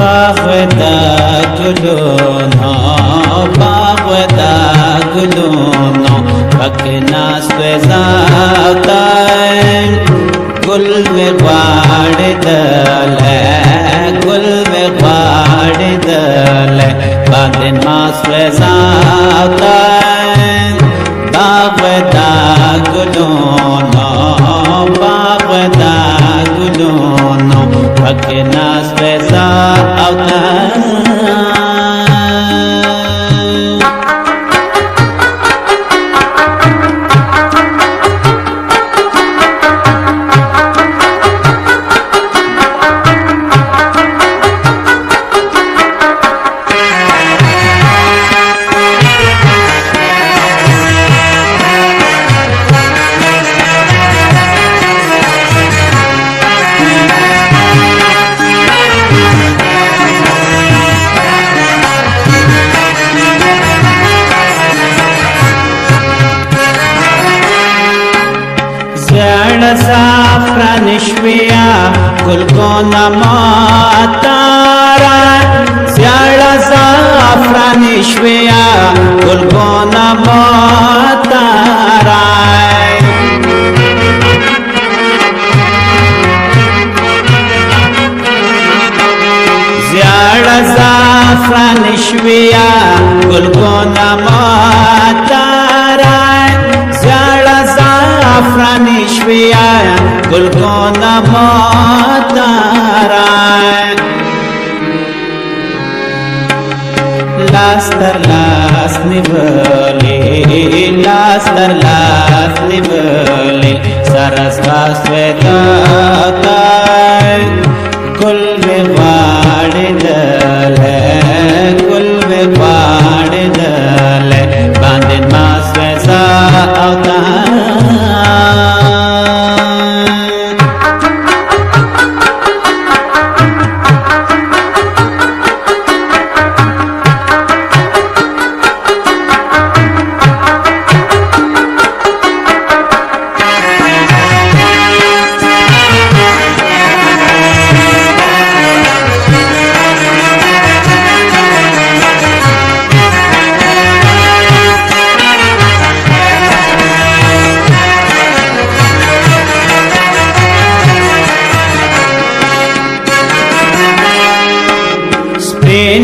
Bagda guluno, bagda guluno, bakna swezatan, gul mein baad dale, gul mein baad dale, bakna swezatan, bagda guluno, bagda guluno, bakna swezatan. Safranishviya kulkona matara Syala safranishviya kulkona matara Syala safranishviya kulkona matara Afranishviya kulkona matara Las dar las nivali Las dar las nivali Sarasva svetata Kul mein baad dale Kul mein baad dale Bandin ma svesa avtar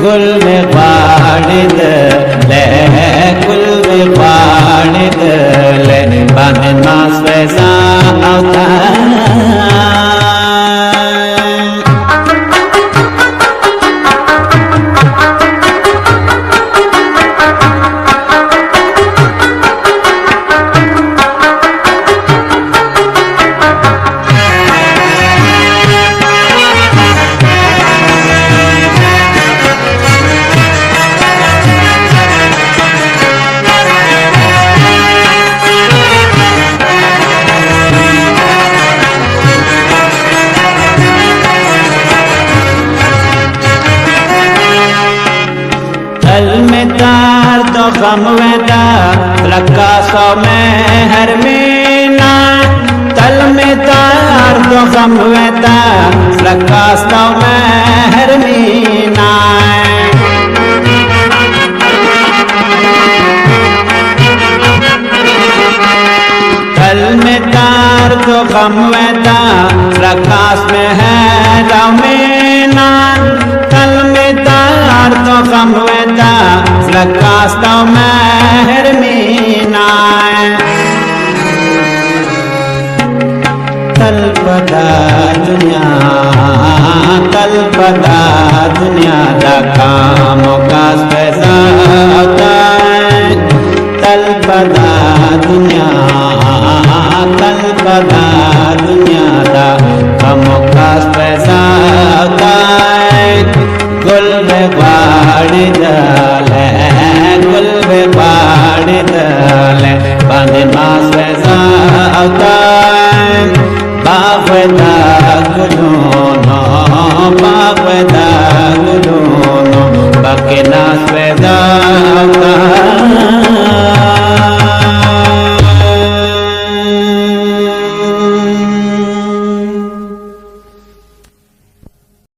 Gul mein baad dale, gul mein baad dale, bandin ma sveza avtar. गम वेदा रक्कासो में हर मीना तल में तार दो गम वेदा रक्कासो में हर मीना तल में तार दो गम वेदा रक्कास में है रमीना तल में तार दो दुनिया दा काम काज पैसा होता है तलबदा दुनिया दा काम काज पैसा होता है गुल में बाड़ी डाले गुल में बाड़ी डाले बांधे मास पैसा होता है बाप दा गुनो बाप